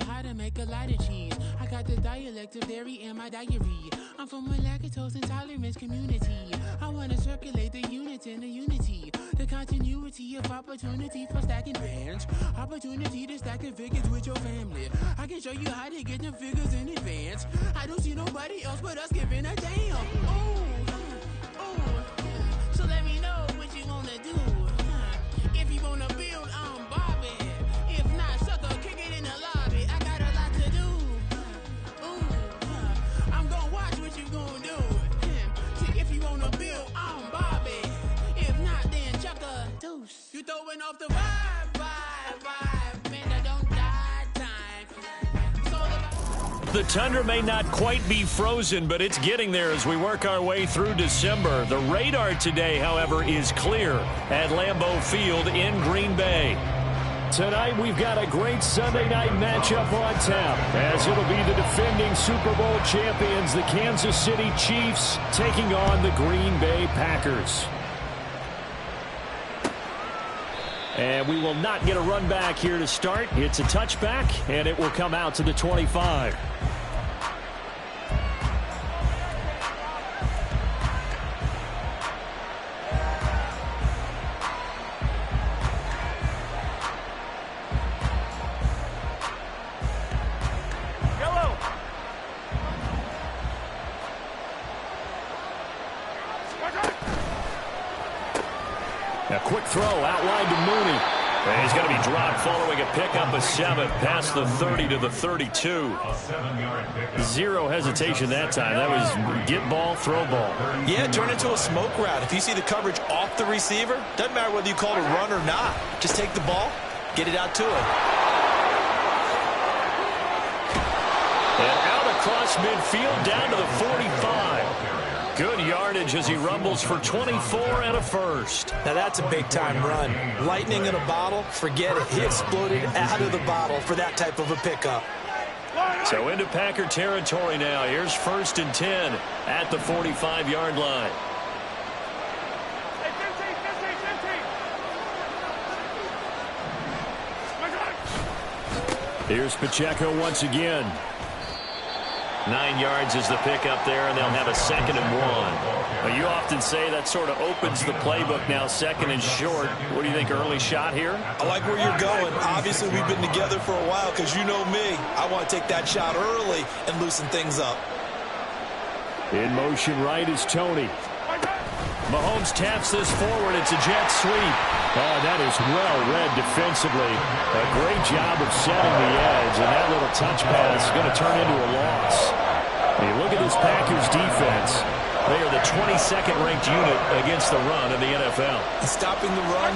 how to make a lot of cheese. I got the dialect of dairy in my diary. I'm from a lactose intolerance community. I wanna circulate the units in the unity. The continuity of opportunity for stacking bands. Opportunity to stack the figures with your family. I can show you how to get the figures in advance. I don't see nobody else but us giving a damn. So let me know what you wanna do. If you wanna build, I'm Bobby. If not, sucker, kick it in the lobby. I got a lot to do. I'm gonna watch what you gonna do. See, if you wanna build, I'm Bobby. If not, then chuck a deuce. You throwing off the vibe. Man, I don't die time. The tundra may not quite be frozen, but it's getting there as we work our way through December. The radar today, however, is clear at Lambeau Field in Green Bay. Tonight, we've got a great Sunday night matchup on tap, as it'll be the defending Super Bowl champions, the Kansas City Chiefs, taking on the Green Bay Packers. And we will not get a run back here to start. It's a touchback, and it will come out to the 25. A quick throw outlined to Mooney. And he's going to be dropped following a pickup of 7 past the 30 to the 32. Zero hesitation that time. That was get ball, throw ball. Yeah, turn into a smoke route. If you see the coverage off the receiver, doesn't matter whether you call it a run or not. Just take the ball, get it out to him. And out across midfield down to the 45. Good yardage as he rumbles for 24 and a first. Now that's a big-time run. Lightning in a bottle, forget it. He exploded out of the bottle for that type of a pickup. So into Packer territory now. Here's 1st and 10 at the 45-yard line. Here's Pacheco once again. 9 yards is the pickup there, and they'll have a 2nd and 1. But you often say that sort of opens the playbook now, 2nd and short. What do you think, early shot here? I like where you're going. Obviously, we've been together for a while because you know me. I want to take that shot early and loosen things up. In motion right is Tony. Mahomes taps this forward. It's a jet sweep. Oh, that is well read defensively. A great job of setting the edge, and that little touch pass is going to turn into a loss. And you look at this Packers defense. They are the 22nd ranked unit against the run in the NFL. And stopping the run,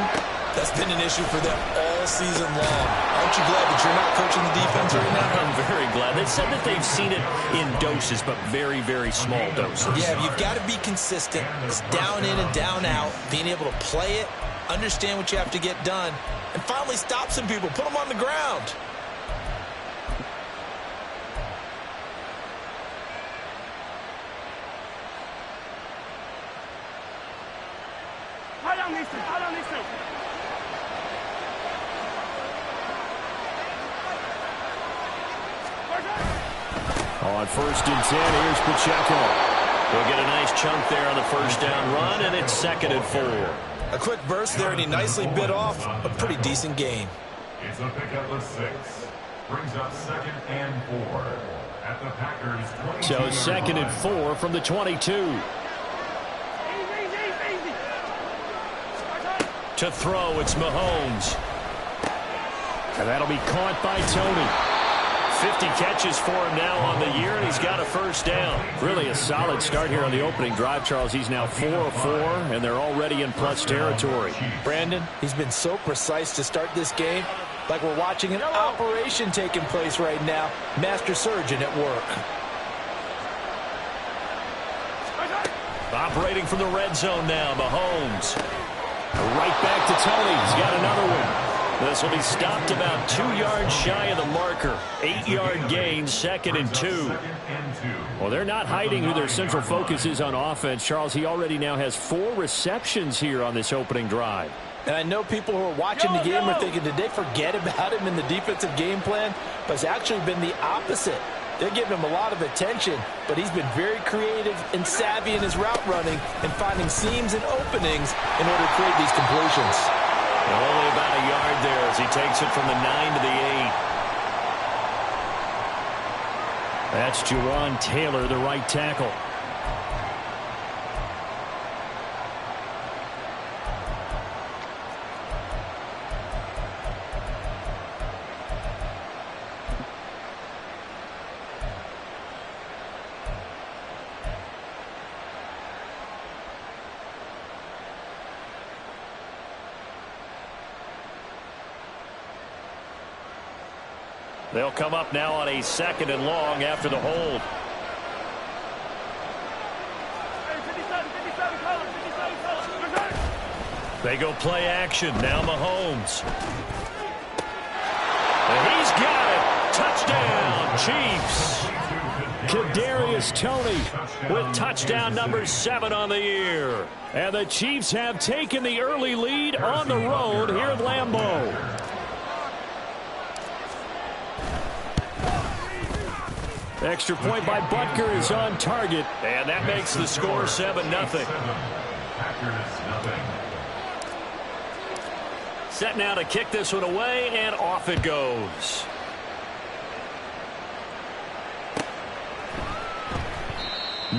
that's been an issue for them all season long. Aren't you glad that you're not coaching the defense right now? I'm very glad. They said that they've seen it in doses, but very, very small doses. Yeah, you've got to be consistent. It's down in and down out, being able to play it, understand what you have to get done, and finally stop some people, put them on the ground. On 1st and 10, here's Pacheco. We'll get a nice chunk there on the 1st down run, and it's 2nd and 4. A quick burst there, and he nicely bit off a pretty decent gain. It's a pickup of 6. Brings up 2nd and 4 at the Packers 22. So 2nd and 4 from the 22. To throw, it's Mahomes. And that'll be caught by Tony. 50 catches for him now on the year, and he's got a 1st down. Really a solid start here on the opening drive, Charles. He's now 4 of 4, and they're already in plus territory. Brandon, he's been so precise to start this game, like we're watching an operation taking place right now. Master surgeon at work. Operating from the red zone now, Mahomes. Right back to Tony. He's got another one. This will be stopped about 2 yards shy of the marker. 8-yard gain, 2nd and 2. Well, they're not hiding who their central focus is on offense. Charles, he already now has 4 receptions here on this opening drive. And I know people who are watching the game are thinking, did they forget about him in the defensive game plan? But it's actually been the opposite. They're giving him a lot of attention, but he's been very creative and savvy in his route running and finding seams and openings in order to create these completions. Only about a yard there as he takes it from the 9 to the 8. That's Jawan Taylor, the right tackle. They'll come up now on a 2nd and long after the hold. They go play action. Now Mahomes. And he's got it. Touchdown, Chiefs. Kadarius Toney with touchdown number 7 on the year. And the Chiefs have taken the early lead on the road here at Lambeau. Extra point by Butker is on target, and that makes the score 7-0. Set now to kick this one away, and off it goes.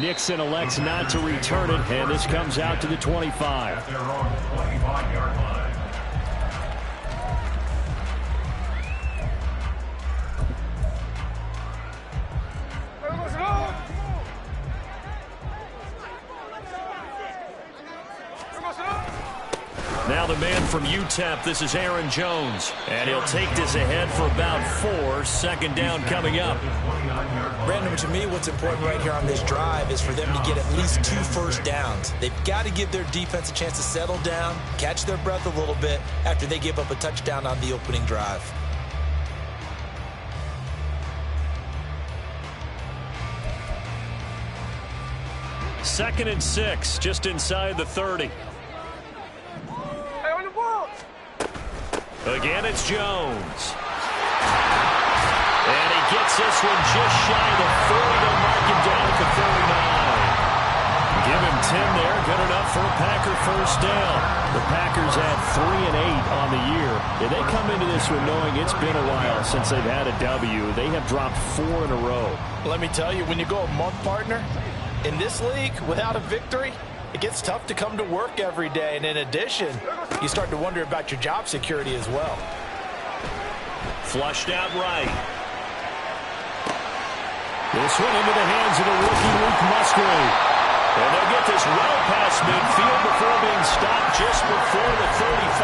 Nixon elects not to return it, and this comes out to the 25. At their own 25-yard line. Now the man from UTEP, this is Aaron Jones. And he'll take this ahead for about 4. 2nd down coming up. Brandon, to me, what's important right here on this drive is for them to get at least 2 first downs. They've got to give their defense a chance to settle down, catch their breath a little bit after they give up a touchdown on the opening drive. Second and 6, just inside the 30. Again, it's Jones. And he gets this one just shy of the 40. They'll mark him down at the 39. Give him 10 there. Good enough for a Packer first down. The Packers had 3 and 8 on the year. If they come into this one knowing it's been a while since they've had a W, they have dropped 4 in a row. Let me tell you, when you go a month, partner, in this league, without a victory, it gets tough to come to work every day. And in addition, you start to wonder about your job security as well. Flushed out right. This one into the hands of the rookie Luke Musgrave. And they'll get this well past midfield before being stopped just before the 35.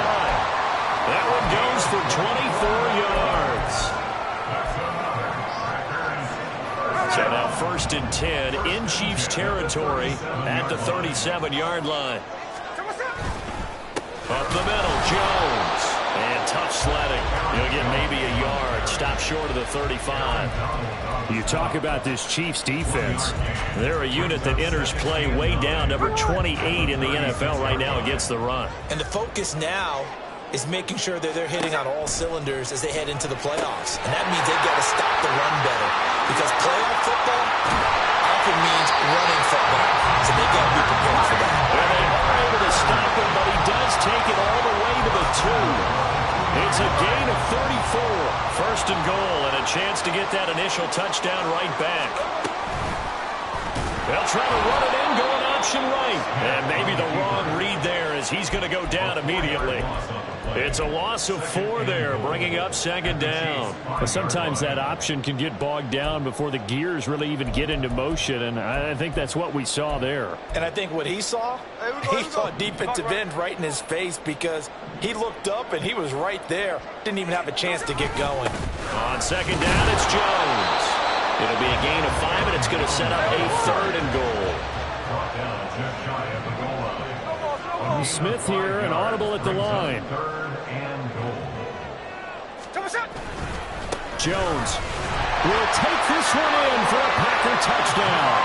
That one goes for 24 yards. So now 1st and 10 in Chiefs territory at the 37-yard line. Up the middle, Jones. And tough sledding. He'll get maybe a yard. Stop short of the 35. You talk about this Chiefs defense. They're a unit that enters play way down, number 28 in the NFL right now against the run. And the focus now is making sure that they're hitting on all cylinders as they head into the playoffs. And that means they've got to stop the run better. Because playoff football often means running football. So they've got to be prepared for that. Well, they are able to stop him, but he does take it all the way to the 2. It's a gain of 34. 1st and goal, and a chance to get that initial touchdown right back. They'll try to run it in, going option right. And maybe the wrong read there as he's going to go down immediately. It's a loss of 4 there, bringing up 2nd down. But sometimes that option can get bogged down before the gears really even get into motion, and I think that's what we saw there. And I think what he saw defensive end right in his face because he looked up and he was right there. Didn't even have a chance to get going. On 2nd down, it's Jones. It'll be a gain of 5, and it's going to set up a 3rd and goal. Smith here, an audible at the line. Jones will take this one in for a Packer touchdown.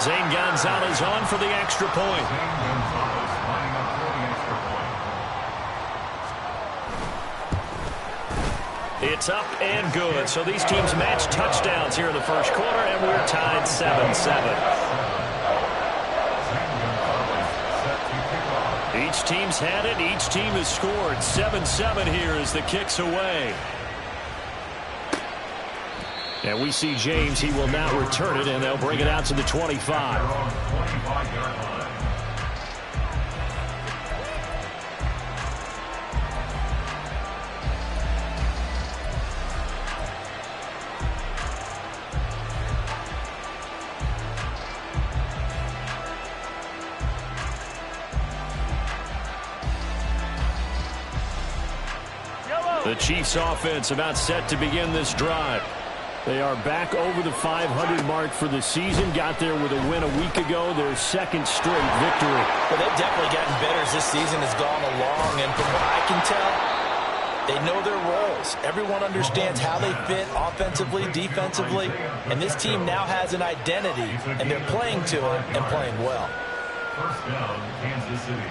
Zane Gonzalez on for the extra point. It's up and good. So these teams match touchdowns here in the first quarter, and we're tied 7-7. Each team's had it. Each team has scored. 7-7 here as the kick's away. And we see James. He will now return it, and they'll bring it out to the 25. The Chiefs offense about set to begin this drive. They are back over the 500 mark for the season. Got there with a win a week ago. Their second straight victory. Well, they've definitely gotten better as this season has gone along. And from what I can tell, they know their roles. Everyone understands how they fit offensively, defensively. And this team now has an identity, and they're playing to it and playing well. First down, Kansas City.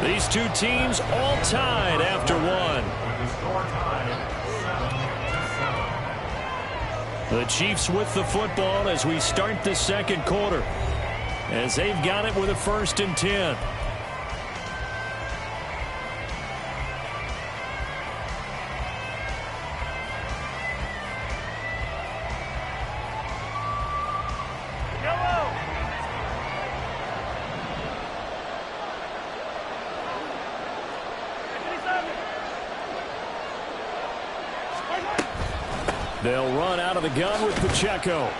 These two teams all tied after one. The Chiefs with the football as we start the second quarter, as they've got it with a 1st and 10. They'll run out of the gun with Pacheco.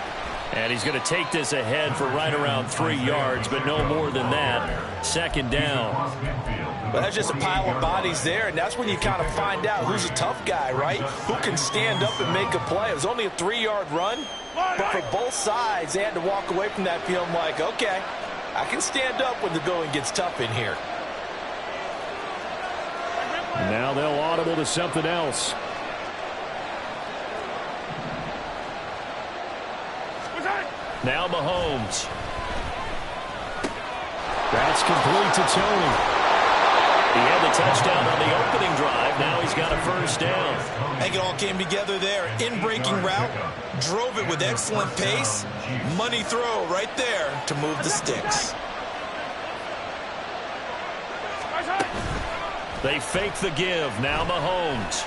And he's going to take this ahead for right around 3 yards, but no more than that. 2nd down. Well, that's just a pile of bodies there, and that's when you kind of find out who's a tough guy, right? Who can stand up and make a play. It was only a 3-yard run, but for both sides, they had to walk away from that feeling like, okay, I can stand up when the going gets tough in here. Now they'll audible to something else. Now Mahomes. That's complete to Tony. He had the touchdown on the opening drive. Now he's got a 1st down. I think it all came together there. In-breaking route, drove it with excellent pace. Money throw right there to move the sticks. They fake the give. Now Mahomes.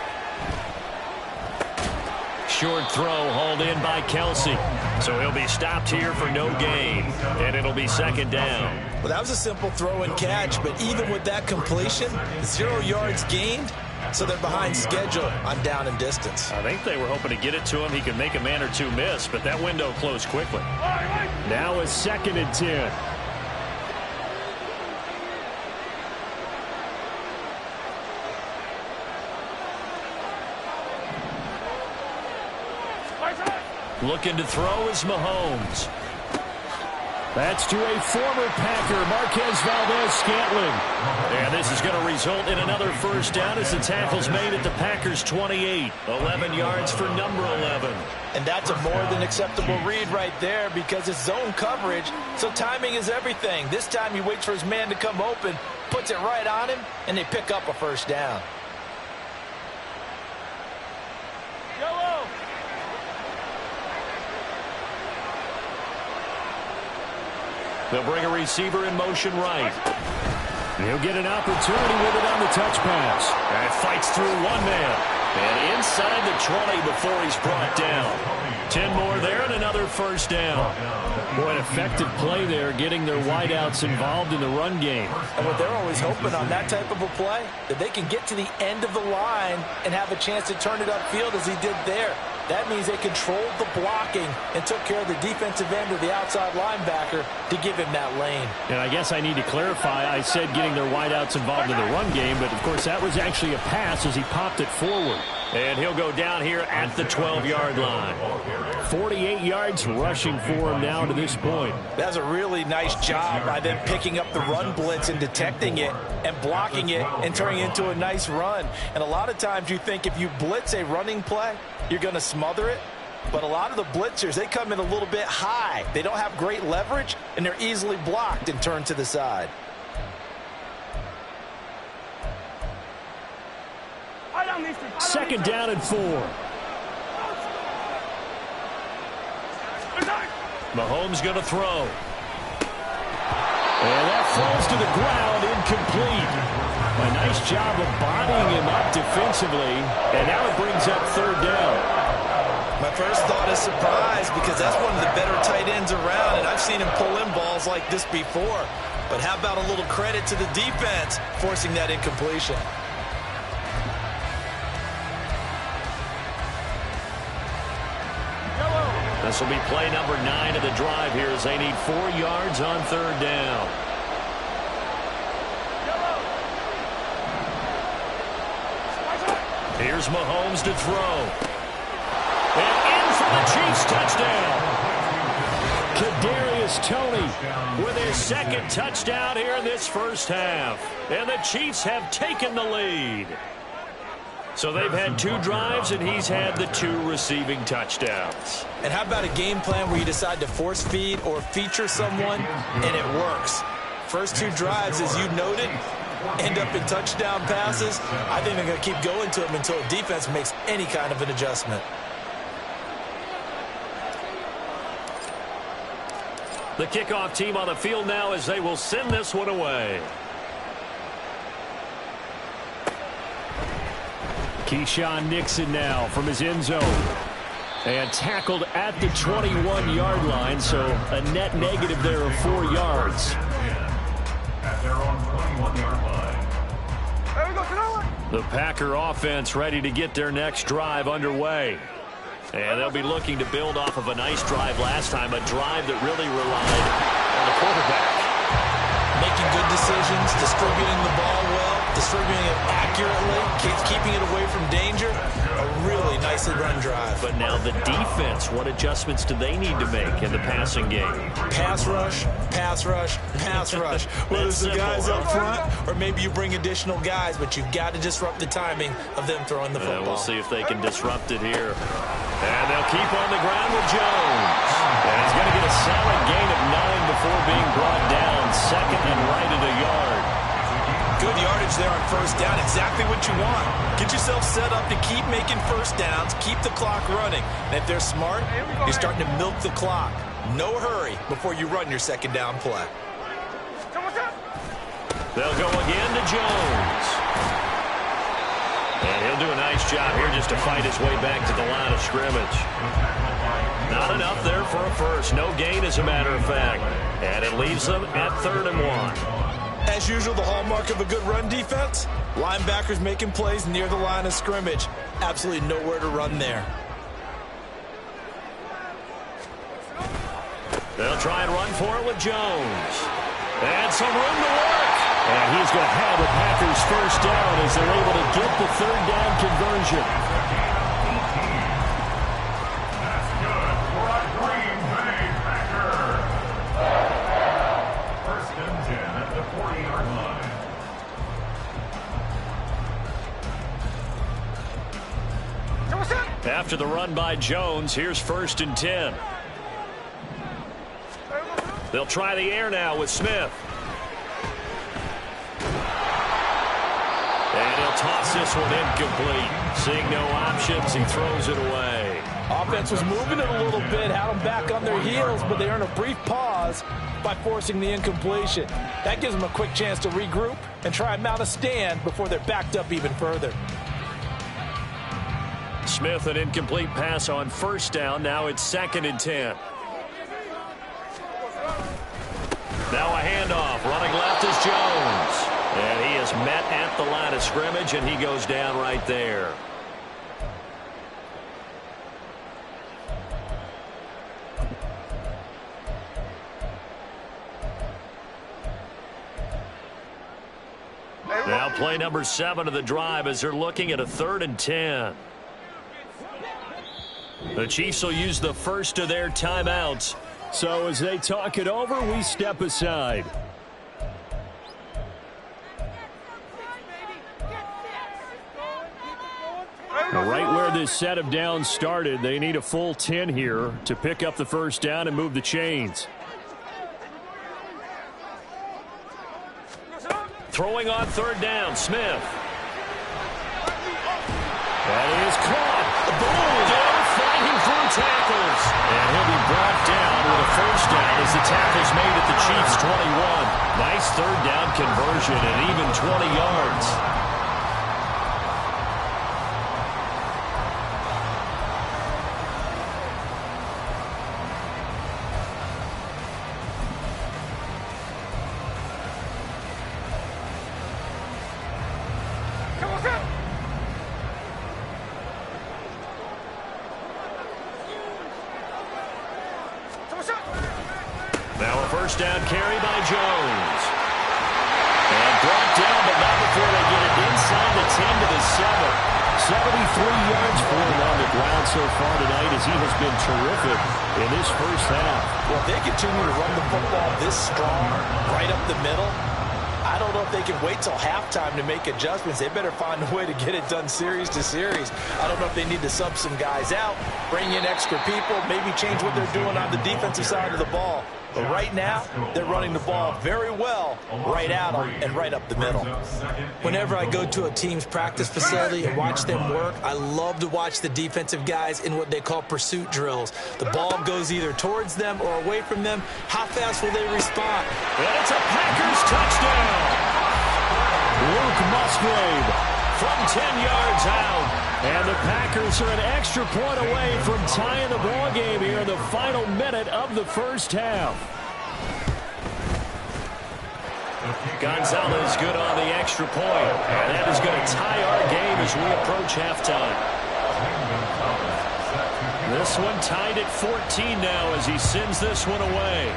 Short throw hauled in by Kelsey. So he'll be stopped here for no gain. And it'll be 2nd down. Well, that was a simple throw and catch, but even with that completion, 0 yards gained, so they're behind schedule on down and distance. I think they were hoping to get it to him. He could make a man or two miss, but that window closed quickly. Now a 2nd and 10. Looking to throw is Mahomes. That's to a former Packer, Marquez Valdez-Scantling. And this is going to result in another 1st down as the tackle's made at the Packers' 28. 11 yards for number 11. And that's a more than acceptable read right there because it's zone coverage, so timing is everything. This time he waits for his man to come open, puts it right on him, and they pick up a 1st down. They'll bring a receiver in motion right. He'll get an opportunity with it on the touch pass. And fights through one man. And inside the 20 before he's brought down. 10 more there and another 1st down. Boy, an effective play there, getting their wideouts involved in the run game. And what they're always hoping on that type of a play, that they can get to the end of the line and have a chance to turn it upfield as he did there. That means they controlled the blocking and took care of the defensive end of the outside linebacker to give him that lane. And I guess I need to clarify, I said getting their wideouts involved in the run game, but of course that was actually a pass as he popped it forward. And he'll go down here at the 12-yard line. 48 yards rushing for him now to this point. That's a really nice job by them picking up the run blitz and detecting it and blocking it and turning it into a nice run. And a lot of times you think if you blitz a running play, you're going to smother it. But a lot of the blitzers, they come in a little bit high. They don't have great leverage, and they're easily blocked and turned to the side. Second down and 4. Mahomes going to throw. And that falls to the ground, incomplete. A nice job of bodying him up defensively. And now it brings up third down. My first thought is surprise, because that's one of the better tight ends around, and I've seen him pull in balls like this before. But how about a little credit to the defense forcing that incompletion? This will be play number 9 of the drive here as they need 4 yards on third down. Here's Mahomes to throw. And in for the Chiefs touchdown. Kadarius Toney with his second touchdown here in this first half. And the Chiefs have taken the lead. So they've had 2 drives, and he's had the 2 receiving touchdowns. And how about a game plan where you decide to force feed or feature someone, and it works? First 2 drives, as you noted, end up in touchdown passes. I think they're going to keep going to them until defense makes any kind of an adjustment. The kickoff team on the field now as they will send this one away. Keyshawn Nixon now from his end zone. And tackled at the 21-yard line, so a net negative there of 4 yards. At their own 21-yard line. The Packer offense ready to get their next drive underway. And they'll be looking to build off of a nice drive last time, a drive that really relied on the quarterback. Making good decisions, distributing the ball well, distributing it accurately, keeping it away from danger. A really nicely run drive. But now the defense, what adjustments do they need to make in the passing game? Pass rush, pass rush, pass rush. Whether it's the guys up front or maybe you bring additional guys, but you've got to disrupt the timing of them throwing the football. We'll see if they can disrupt it here. And they'll keep on the ground with Jones. And he's going to get a solid gain of 9 before being brought down. Second and right at a yard. Good yardage there on first down. Exactly what you want. Get yourself set up to keep making first downs, keep the clock running. And if they're smart, you're starting to milk the clock. No hurry before you run your second down play. They'll go again to Jones. And he'll do a nice job here just to fight his way back to the line of scrimmage. Not enough there for a first. No gain, as a matter of fact. And it leaves them at 3rd and 1. As usual, the hallmark of a good run defense, linebackers making plays near the line of scrimmage. Absolutely nowhere to run there. They'll try and run for it with Jones. And some room to work. And he's going to have the Packers first down as they're able to get the 3rd down conversion. That's good for a Green Bay Packer. First and 10 at the 40-yard line. After the run by Jones, here's 1st and 10. They'll try the air now with Smith. And he'll toss this one incomplete. Seeing no options, he throws it away. Offense was moving it a little bit, had them back on their heels, but they earned a brief pause by forcing the incompletion. That gives them a quick chance to regroup and try and mount a stand before they're backed up even further. Smith, an incomplete pass on first down. Now it's 2nd and 10. Now a handoff. Running left is Jones. And he is met at the line of scrimmage, and he goes down right there. Now play number 7 of the drive as they're looking at a 3rd and 10. The Chiefs will use the first of their timeouts. So as they talk it over, we step aside. Right where this set of downs started, they need a full 10 here to pick up the first down and move the chains. Throwing on third down, Smith. That is caught. Boom! Down, fighting through tackles. And he'll be brought down with a first down as the tackle's made at the Chiefs' 21. Nice third down conversion and even 20 yards. Now a first down carry by Jones. And brought down, but not before they get it inside the 10 to the 7. 73 yards for him on the ground so far tonight as he has been terrific in this first half. Well, if they continue to run the football this strong, right up the middle, I don't know if they can wait till halftime to make adjustments. They better find a way to get it done series to series. I don't know if they need to sub some guys out, bring in extra people, maybe change what they're doing on the defensive side of the ball. But right now, they're running the ball very well right at them and right up the middle. Whenever I go to a team's practice facility and watch them work, I love to watch the defensive guys in what they call pursuit drills. The ball goes either towards them or away from them. How fast will they respond? And it's a Packers touchdown. Luke Musgrave from 10 yards out. And the Packers are an extra point away from tying the ball game here in the final minute of the first half. Gonzalez good on the extra point. And that is going to tie our game as we approach halftime. This one tied at 14 now as he sends this one away.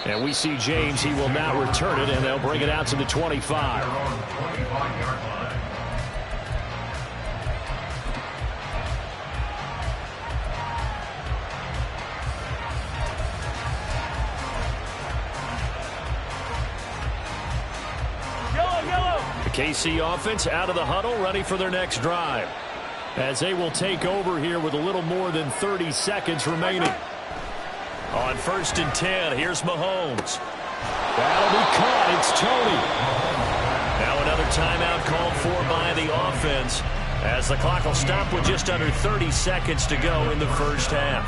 And we see James, he will not return it, and they'll bring it out to the 25. The KC offense out of the huddle, ready for their next drive. As they will take over here with a little more than 30 seconds remaining. On 1st and 10, here's Mahomes. That'll be caught. It's Tony. Now another timeout called for by the offense as the clock will stop with just under 30 seconds to go in the first half.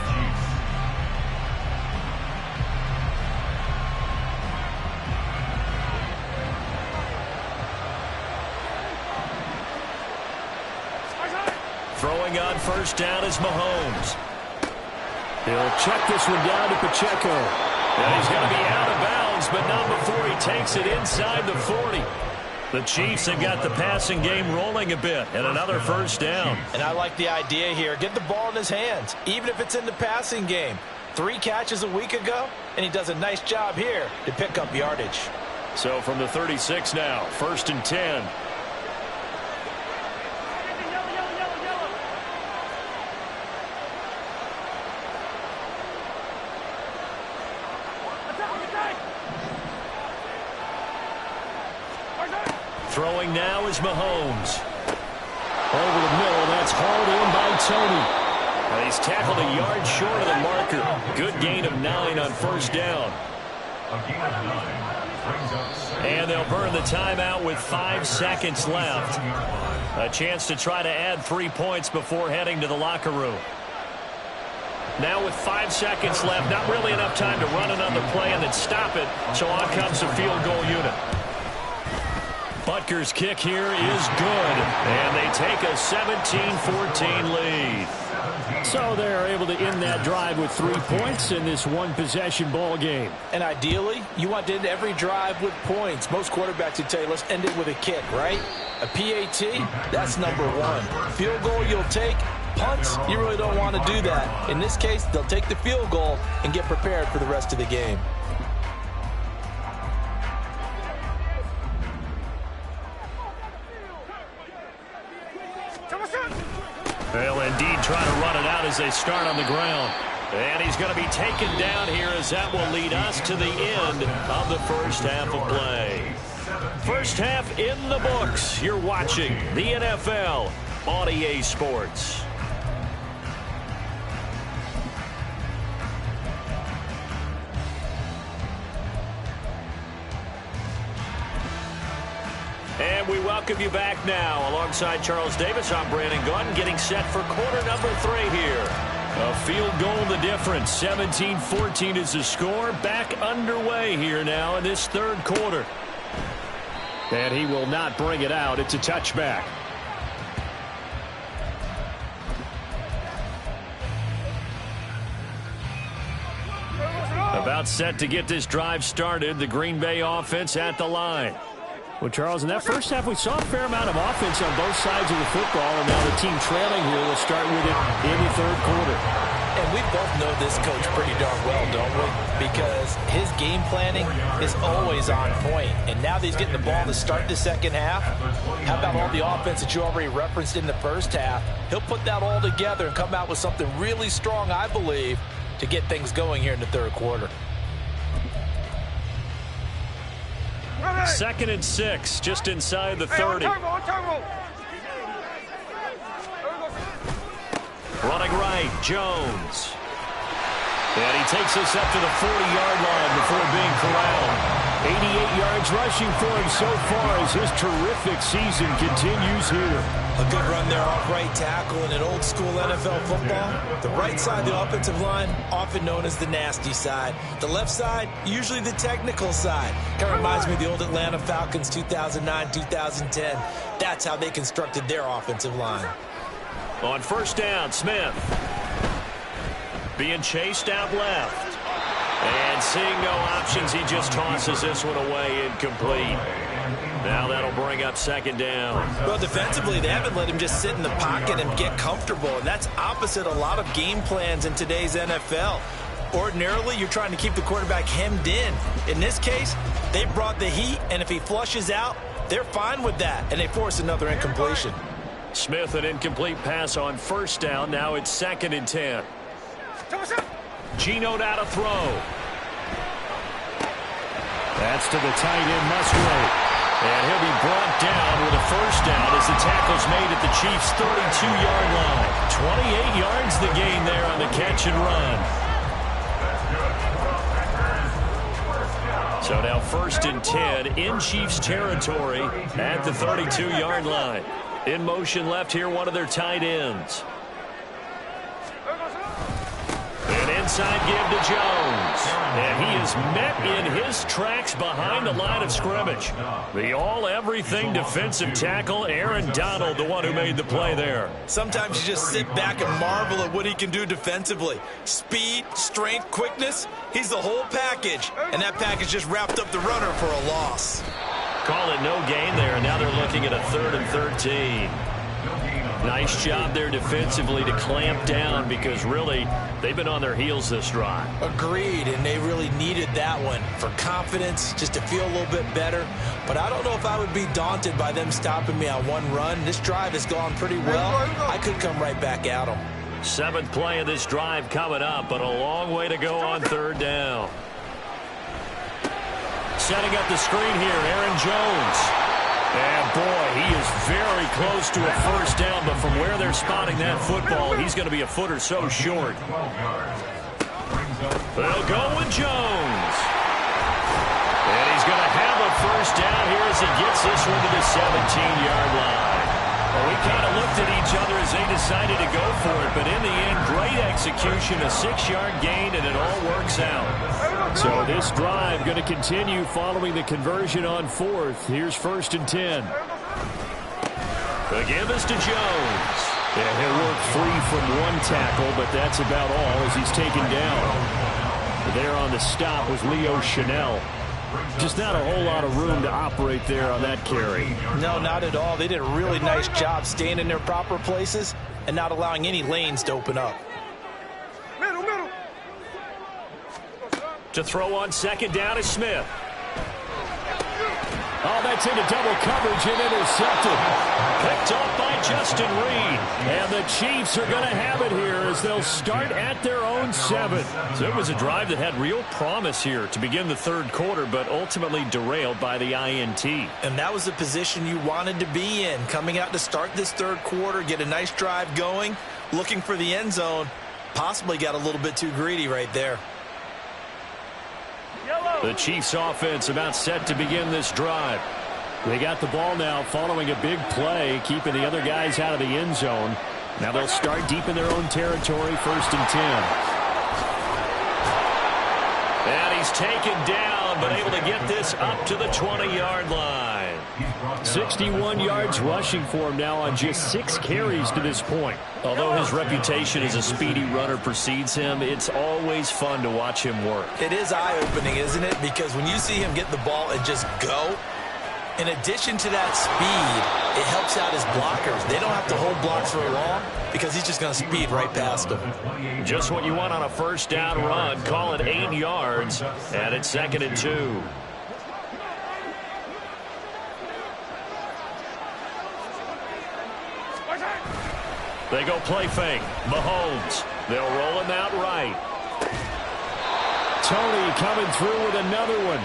Throwing on first down is Mahomes. He'll check this one down to Pacheco. And he's going to be out of bounds, but not before he takes it inside the 40. The Chiefs have got the passing game rolling a bit, and another first down. And I like the idea here. Get the ball in his hands, even if it's in the passing game. 3 catches a week ago, and he does a nice job here to pick up yardage. So from the 36 now, 1st and 10. Throwing now is Mahomes. Over the middle, that's hauled in by Tony. And he's tackled a yard short of the marker. Good gain of 9 on first down. And they'll burn the timeout with 5 seconds left. A chance to try to add 3 points before heading to the locker room. Now with 5 seconds left, not really enough time to run another play and then stop it. So on comes the field goal unit. Butker's kick here is good, and they take a 17-14 lead. So they're able to end that drive with 3 points in this one-possession ball game. And ideally, you want to end every drive with points. Most quarterbacks would tell you, let's end it with a kick, right? A PAT, that's number 1. Field goal you'll take. Punts, you really don't want to do that. In this case, they'll take the field goal and get prepared for the rest of the game. as they start on the ground. And he's going to be taken down here as that will lead us to the end of the first half of play. First half in the books. You're watching the NFL on EA Sports. And we welcome you back now. Alongside Charles Davis, I'm Brandon Gunn, getting set for quarter number 3 here. A field goal the difference. 17-14 is the score. Back underway here now in this third quarter. And he will not bring it out. It's a touchback. About set to get this drive started. The Green Bay offense at the line. Well, Charles, in that first half, we saw a fair amount of offense on both sides of the football, and now the team trailing here will start with it in the third quarter. And we both know this coach pretty darn well, don't we? Because his game planning is always on point. And now that he's getting the ball to start the second half, how about all the offense that you already referenced in the first half? He'll put that all together and come out with something really strong, I believe, to get things going here in the third quarter. 2nd and 6, just inside the 30. Running right, Jones. And he takes us up to the 40-yard line before being corralled. 88 yards rushing for him so far as his terrific season continues here. A good run there off right tackle in an old-school NFL football. The right side of the offensive line, often known as the nasty side. The left side, usually the technical side. Kind of reminds me of the old Atlanta Falcons 2009-2010. That's how they constructed their offensive line. On first down, Smith. Being chased out left. And seeing no options, he just tosses this one away, incomplete. Now that'll bring up 2nd down. Well, defensively, they haven't let him just sit in the pocket and get comfortable, and that's opposite a lot of game plans in today's NFL. Ordinarily, you're trying to keep the quarterback hemmed in. In this case, they brought the heat, and if he flushes out, they're fine with that, and they force another incompletion. Smith, an incomplete pass on first down. Now it's 2nd and 10. Geno out to throw. That's to the tight end, Musgrave. And he'll be brought down with a first down as the tackle's made at the Chiefs' 32-yard line. 28 yards the gain there on the catch and run. So now 1st and 10 in Chiefs territory at the 32-yard line. In motion left here, one of their tight ends. An inside give to Jones. And he is met in his tracks behind the line of scrimmage. The all-everything defensive tackle, Aaron Donald, the one who made the play there. Sometimes you just sit back and marvel at what he can do defensively. Speed, strength, quickness, he's the whole package. And that package just wrapped up the runner for a loss. Call it no gain there, and now they're looking at a 3rd and 13. Nice job there defensively to clamp down because really they've been on their heels this drive. Agreed, and they really needed that one for confidence, just to feel a little bit better. But I don't know if I would be daunted by them stopping me on one run. This drive has gone pretty well. I could come right back at them. 7th play of this drive coming up, but a long way to go on 3rd down. Setting up the screen here, Aaron Jones. And, boy, he is very close to a first down, but from where they're spotting that football, he's going to be a foot or so short. They'll go with Jones. And he's going to have a first down here as he gets this one to the 17-yard line. Well, we kind of looked at each other as they decided to go for it, but in the end, great execution, a 6-yard gain, and it all works out. So this drive going to continue following the conversion on 4th. Here's 1st and 10. The give is to Jones. And he'll work free from one tackle, but that's about all as he's taken down. There on the stop was Leo Chanel. Just not a whole lot of room to operate there on that carry. No, not at all. They did a really nice job staying in their proper places and not allowing any lanes to open up. To throw on 2nd down is Smith. Oh, that's into double coverage and intercepted. Picked off by Justin Reed. And the Chiefs are going to have it here as they'll start at their own 7. So it was a drive that had real promise here to begin the third quarter, but ultimately derailed by the INT. And that was the position you wanted to be in. Coming out to start this third quarter, get a nice drive going, looking for the end zone. Possibly got a little bit too greedy right there. The Chiefs offense about set to begin this drive. They got the ball now following a big play, keeping the other guys out of the end zone. Now they'll start deep in their own territory, 1st and 10. And he's taken down, but able to get this up to the 20-yard line. 61 yards rushing for him now on just 6 carries to this point. Although his reputation as a speedy runner precedes him, it's always fun to watch him work. It is eye-opening, isn't it? Because when you see him get the ball and just go, in addition to that speed, it helps out his blockers. They don't have to hold blocks for long because he's just going to speed right past them. Just what you want on a first down run. Call it 8 yards, and it's 2nd and 2. They go play fake. Mahomes. They'll roll him out right. Tony coming through with another one.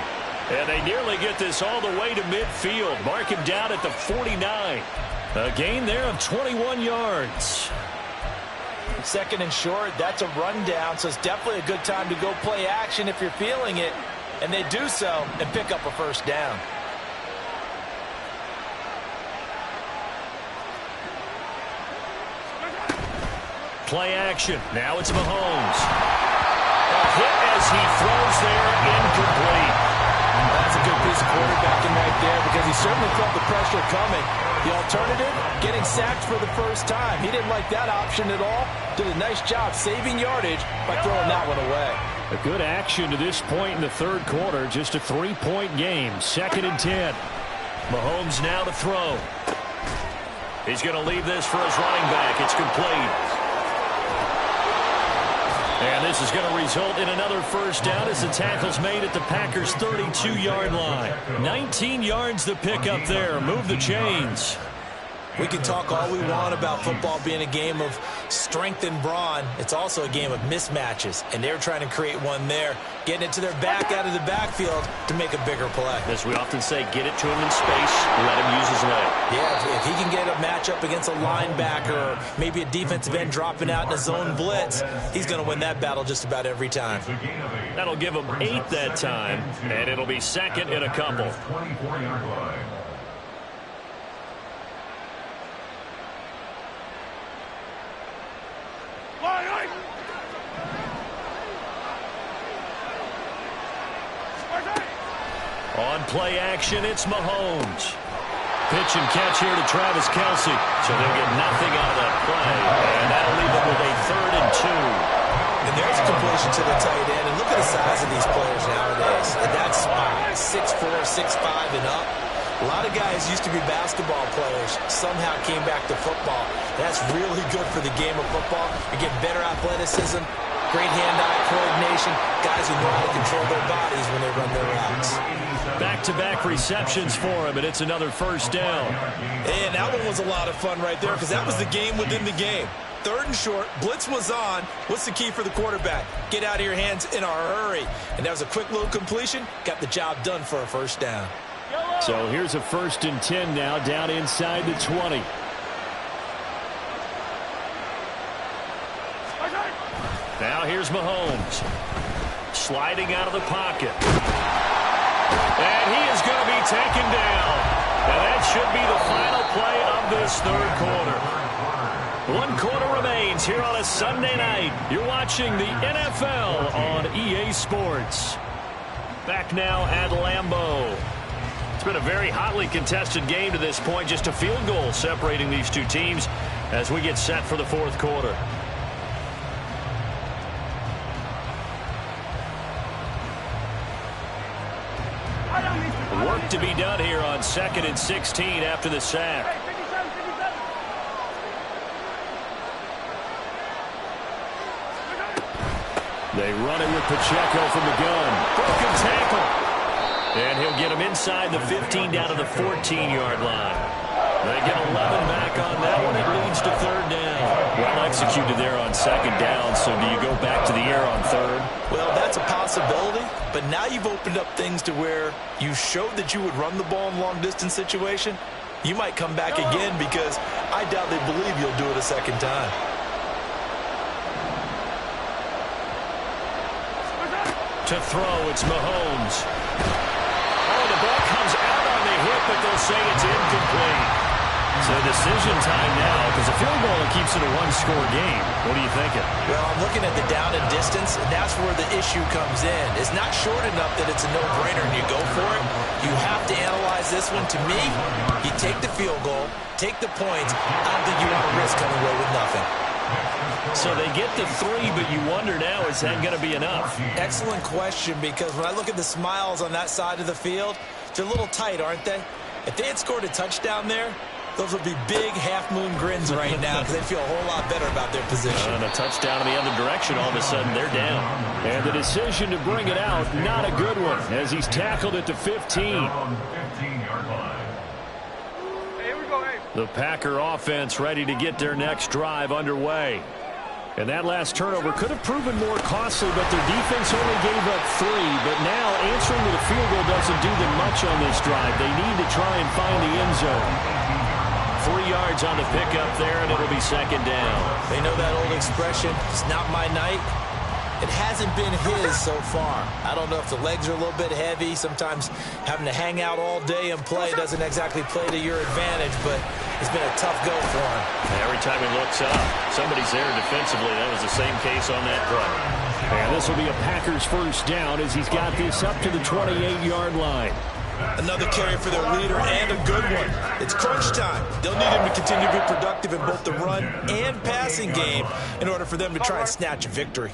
And they nearly get this all the way to midfield. Mark him down at the 49. A gain there of 21 yards. 2nd and short, that's a rundown, so it's definitely a good time to go play action if you're feeling it. And they do so and pick up a first down. Play action. Now it's Mahomes. A hit as he throws there, incomplete. That's a good piece of quarterbacking right there because he certainly felt the pressure coming. The alternative, getting sacked for the first time. He didn't like that option at all. Did a nice job saving yardage by throwing that one away. A good action to this point in the third quarter. Just a 3-point game. 2nd and 10. Mahomes now to throw. He's going to leave this for his running back. It's complete. And this is going to result in another first down as the tackle's made at the Packers' 32-yard line. 19 yards to pick up there. Move the chains. We can talk all we want about football being a game of strength and brawn. It's also a game of mismatches, and they're trying to create one there, getting it to their back out of the backfield to make a bigger play. As we often say, get it to him in space, let him use his leg. Yeah, if he can get a matchup against a linebacker or maybe a defensive end dropping out in a zone blitz, he's going to win that battle just about every time. That'll give him 8 that time, and it'll be 2nd and a couple. 24-yard line. On play action, it's Mahomes. Pitch and catch here to Travis Kelce. So they'll get nothing out of that play. And that'll leave them with a 3rd and 2. And there's a completion to the tight end. And look at the size of these players nowadays. At that spot, 6'4", 6'5", and up. A lot of guys used to be basketball players, somehow came back to football. That's really good for the game of football. You get better athleticism, great hand-eye coordination, guys who know how to control their bodies when they run their routes. Back-to-back receptions for him, and it's another first down. And that one was a lot of fun right there because that was the game within the game. 3rd and short, blitz was on. What's the key for the quarterback? Get out of your hands in a hurry. And that was a quick little completion, got the job done for a first down. So here's a 1st and 10 now, down inside the 20. Now here's Mahomes. Sliding out of the pocket. And he is going to be taken down. And that should be the final play of this third quarter. 1 quarter remains here on a Sunday night. You're watching the NFL on EA Sports. Back now at Lambeau. It's been a very hotly contested game to this point. Just a field goal separating these two teams as we get set for the fourth quarter. Work to be done here on 2nd and 16 after the sack. They run it with Pacheco from the gun. Broken tackle. And he'll get him inside the 15 down to the 14-yard line. They get 11 back on that one. It leads to third down. Well executed there on second down. So do you go back to the air on third? Well, that's a possibility. But now you've opened up things to where you showed that you would run the ball in long-distance situation. You might come back again because I doubt they believe you'll do it a second time. To throw, it's Mahomes. Oh, the ball comes out on the hit, but they'll say it's incomplete. So decision time now, because a field goal keeps it a one-score game. What are you thinking? Well, I'm looking at the down and distance, and that's where the issue comes in. It's not short enough that it's a no-brainer and you go for it. You have to analyze this one. To me, you take the field goal, take the points. I don't think you want to risk coming away with nothing. So they get the 3, but you wonder now, is that going to be enough? Excellent question, because when I look at the smiles on that side of the field, they're a little tight, aren't they? If they had scored a touchdown there, those would be big half-moon grins right now because they feel a whole lot better about their position. And a touchdown in the other direction, all of a sudden they're down. And the decision to bring it out, not a good one, as he's tackled at the 15. The Packer offense ready to get their next drive underway. And that last turnover could have proven more costly, but their defense only gave up 3. But now answering with a field goal doesn't do them much on this drive. They need to try and find the end zone. 3 yards on the pickup there, and it'll be second down. They know that old expression, it's not my night. It hasn't been his so far. I don't know if the legs are a little bit heavy. Sometimes having to hang out all day and play doesn't exactly play to your advantage, but it's been a tough go for him. Every time he looks up, somebody's there defensively. That was the same case on that play. And this will be a Packers first down as he's got this up to the 28-yard line. Another carry for their leader and a good one. It's crunch time. They'll need him to continue to be productive in both the run and passing game in order for them to try and snatch a victory.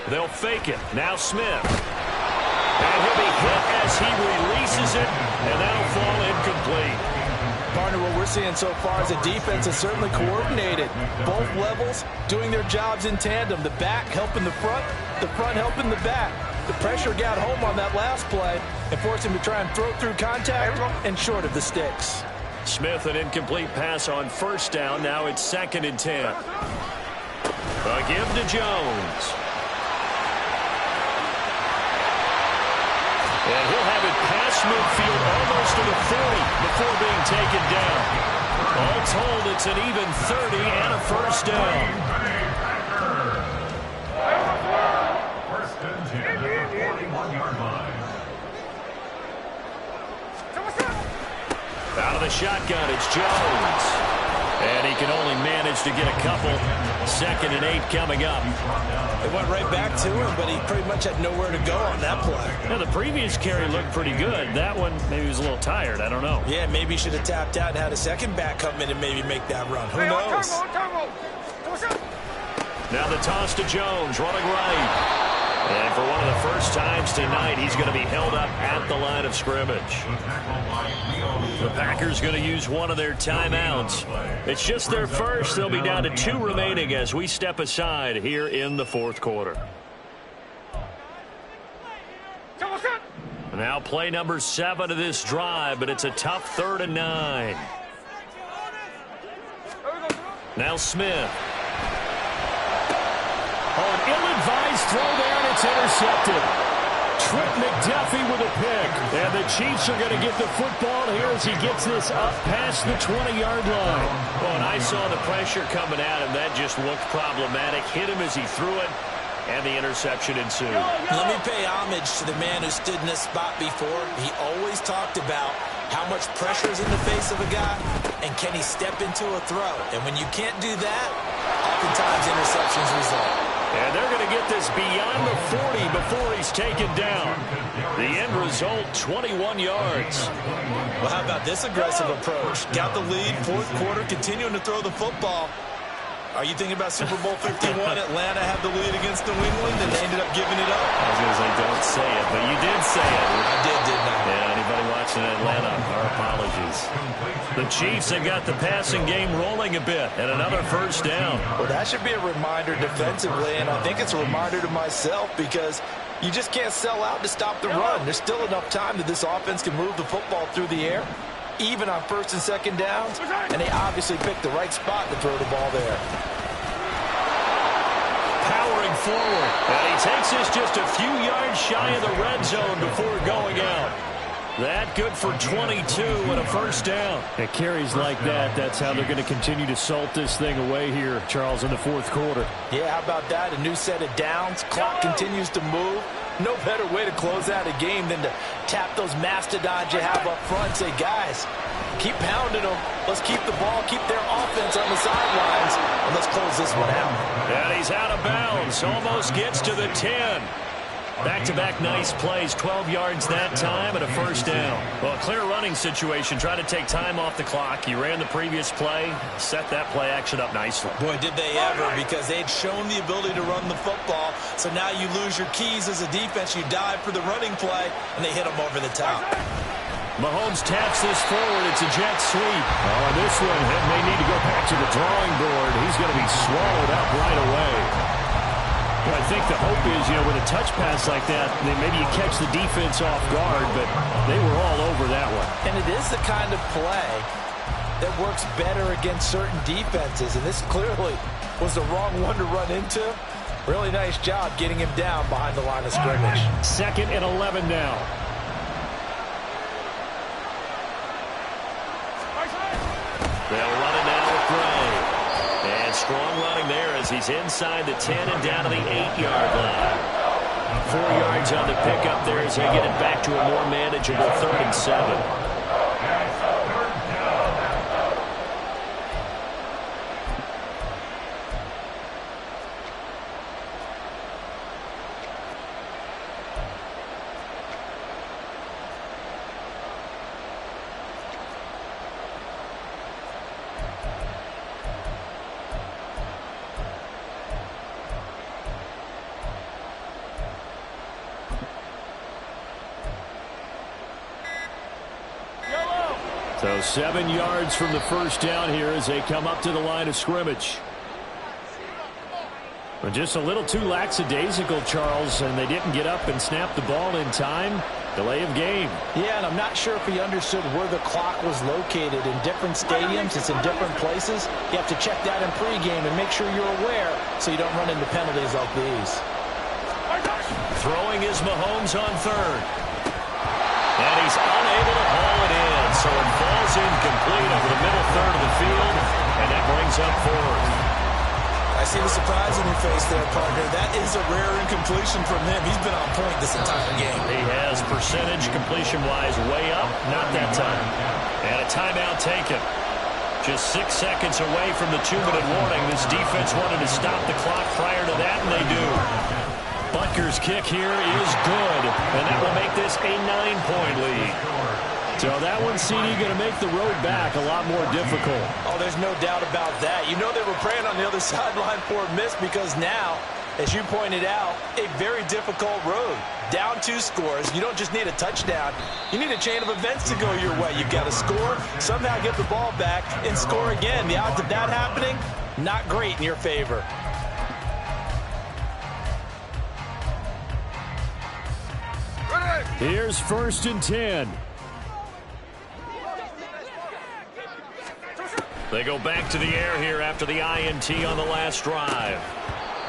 They'll fake it. Now Smith. And he'll be hit as he releases it, and that'll fall incomplete. Partner, what we're seeing so far is the defense is certainly coordinated. Both levels doing their jobs in tandem. The back helping the front helping the back. The pressure got home on that last play and forced him to try and throw through contact and short of the sticks. Smith, an incomplete pass on first down. Now it's 2nd and 10. A give to Jones. And he'll have it past midfield almost to the 40 before being taken down. All told, it's an even 30 and a first down. First and 10 at the 41-yard line. Out of the shotgun, it's Jones. And he can only manage to get a couple. 2nd and 8 coming up. It went right back to him, but he pretty much had nowhere to go on that play. Now, the previous carry looked pretty good. That one, maybe he was a little tired. I don't know. Yeah, maybe he should have tapped out and had a second back come in and maybe make that run. Who knows? Now the toss to Jones, running right. And for one of the first times tonight, he's going to be held up at the line of scrimmage. The Packers going to use one of their timeouts. It's just their first. They'll be down to 2 remaining as we step aside here in the 4th quarter. Now play number 7 of this drive, but it's a tough 3rd and 9. Now Smith. Oh, an ill-advised throw there, and it's intercepted. Trent McDuffie with a pick. And the Chiefs are going to get the football here as he gets this up past the 20-yard line. Oh, and I saw the pressure coming at him. That just looked problematic. Hit him as he threw it, and the interception ensued. Let me pay homage to the man who stood in this spot before. He always talked about how much pressure is in the face of a guy, and can he step into a throw. And when you can't do that, oftentimes interceptions result. And they're going to get this beyond the 40 before he's taken down. The end result, 21 yards. Well, how about this aggressive approach? Got the lead, 4th quarter, continuing to throw the football. Are you thinking about Super Bowl 51? Atlanta had the lead against New England, and they ended up giving it up. I was going to say, don't say it, but you did say it. I did, didn't I? Yeah, anybody watching Atlanta, our apologies. The Chiefs have got the passing game rolling a bit, and another first down. Well, that should be a reminder defensively, and I think it's a reminder to myself because You just can't sell out to stop the run. There's still enough time that this offense can move the football through the air, even on first and second downs, and they obviously picked the right spot to throw the ball there. Powering forward, and he takes this just a few yards shy of the red zone before going out. That good for 22 and a first down. At carries like that, that's how they're going to continue to salt this thing away here, Charles, in the fourth quarter. Yeah, how about that? A new set of downs. Clock continues to move. No better way to close out a game than to tap those mastodons you have up front and say, guys, keep pounding them. Let's keep the ball, keep their offense on the sidelines, and let's close this one out. And he's out of bounds. Almost gets to the 10. Back-to-back nice plays, 12 yards that time and a first down. Well, clear running situation, try to take time off the clock. He ran the previous play, set that play action up nicely. Boy, did they ever, because they'd shown the ability to run the football. So now you lose your keys as a defense. You dive for the running play, and they hit them over the top. Mahomes taps this forward. It's a jet sweep. Oh, this one may need to go back to the drawing board. He's going to be swallowed up right away. Well, I think the hope is, with a touch pass like that, then maybe you catch the defense off guard, but they were all over that one. And it is the kind of play that works better against certain defenses, and this clearly was the wrong one to run into. Really nice job getting him down behind the line of scrimmage. 2nd and 11 now. They'll run it now with Gray. And strong running there as he's inside the 10 and down to the 8-yard line. 4 yards on the pickup there as they get it back to a more manageable 3rd and 7. So 7 yards from the first down here as they come up to the line of scrimmage. But just a little too lackadaisical, Charles, and they didn't get up and snap the ball in time. Delay of game. Yeah, and I'm not sure if he understood where the clock was located. In different stadiums, it's in different places. You have to check that in pregame and make sure you're aware so you don't run into penalties like these. Throwing is Mahomes on 3rd. And he's unable to haul it in, so it falls incomplete over the middle 3rd of the field, and that brings up 4th. I see the surprise in your face there, partner. That is a rare incompletion from him. He's been on point this entire game. He has percentage completion-wise way up, not that time. And a timeout taken. Just 6 seconds away from the 2-minute warning. This defense wanted to stop the clock prior to that, and they do. Butker's kick here is good, and that will make this a 9-point lead. So that one, CD, going to make the road back a lot more difficult. Oh, there's no doubt about that. You know they were praying on the other sideline for a miss because now, as you pointed out, a very difficult road. Down 2 scores. You don't just need a touchdown. You need a chain of events to go your way. You've got to score, somehow get the ball back, and score again. The odds of that happening, not great in your favor. Here's 1st and 10. They go back to the air here after the INT on the last drive.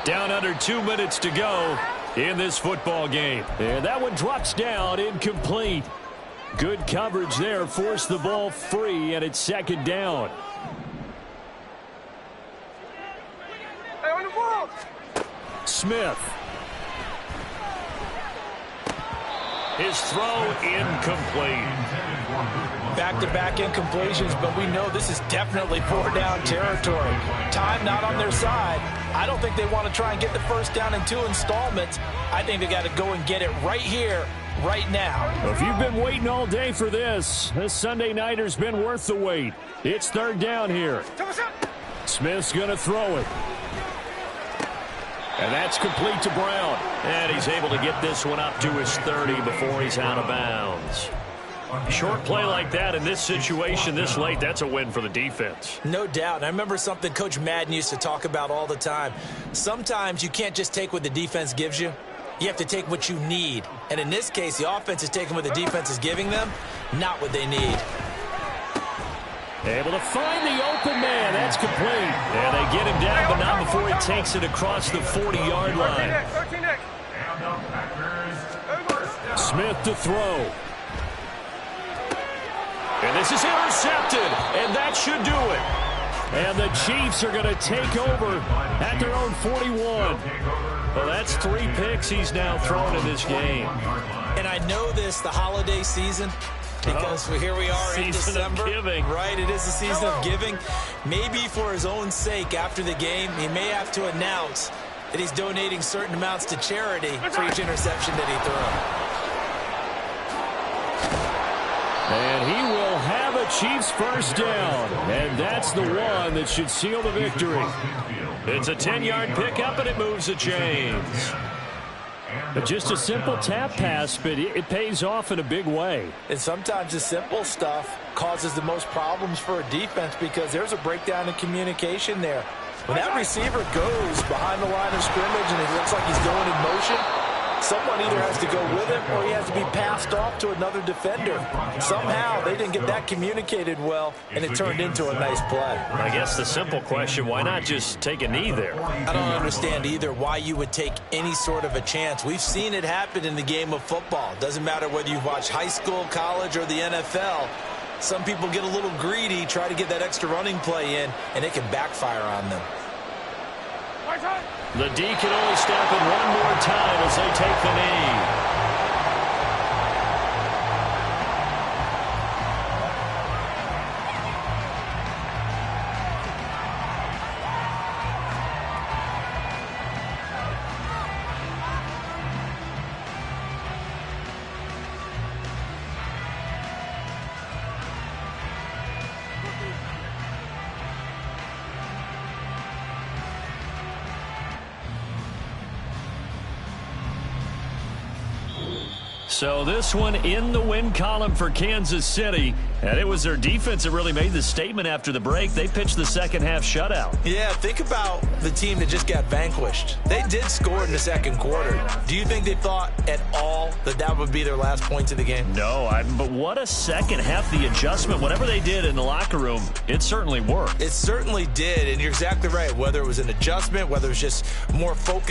Down under 2 minutes to go in this football game. And that one drops down, incomplete. Good coverage there, forced the ball free, and it's 2nd down. Smith. His throw incomplete. Back-to-back incompletions, but we know this is definitely 4-down territory. Time not on their side. I don't think they want to try and get the first down in 2 installments. I think they got to go and get it right here, right now. If you've been waiting all day for this Sunday nighter's been worth the wait. It's 3rd down here. Smith's going to throw it. And that's complete to Brown. And he's able to get this one up to his 30 before he's out of bounds. Short play like that in this situation this late, that's a win for the defense. No doubt. And I remember something Coach Madden used to talk about all the time. Sometimes you can't just take what the defense gives you. You have to take what you need. And in this case, the offense is taking what the defense is giving them, not what they need. Able to find the open man. That's complete. And they get him down, but not before he takes it across the 40-yard line. Smith to throw. And this is intercepted, and that should do it. And the Chiefs are going to take over at their own 41. Well, that's 3 picks he's now thrown in this game. And I know this, the holiday season, because here we are in December. Season of giving. Right, it is the season of giving. Maybe for his own sake after the game, he may have to announce that he's donating certain amounts to charity for each interception that he throws. And he will have a Chiefs first down. And that's the one that should seal the victory. It's a 10-yard pickup, and it moves the chains. But just a simple tap pass, but it pays off in a big way. And sometimes the simple stuff causes the most problems for a defense because there's a breakdown in communication there. When that receiver goes behind the line of scrimmage and it looks like he's going in motion, someone either has to go with him or he has to be passed off to another defender. Somehow they didn't get that communicated well, and it turned into a nice play. I guess the simple question, why not just take a knee there? I don't understand either why you would take any sort of a chance. We've seen it happen in the game of football. Doesn't matter whether you've watched high school, college, or the NFL. Some people get a little greedy, try to get that extra running play in, and it can backfire on them. The D can only stop it one more time as they take the knee. So this one in the win column for Kansas City. And it was their defense that really made the statement after the break. They pitched the second half shutout. Yeah, think about the team that just got vanquished. They did score in the second quarter. Do you think they thought at all that that would be their last points of the game? No, but what a second half. The adjustment, whatever they did in the locker room, it certainly worked. It certainly did, and you're exactly right. Whether it was an adjustment, whether it was just more focus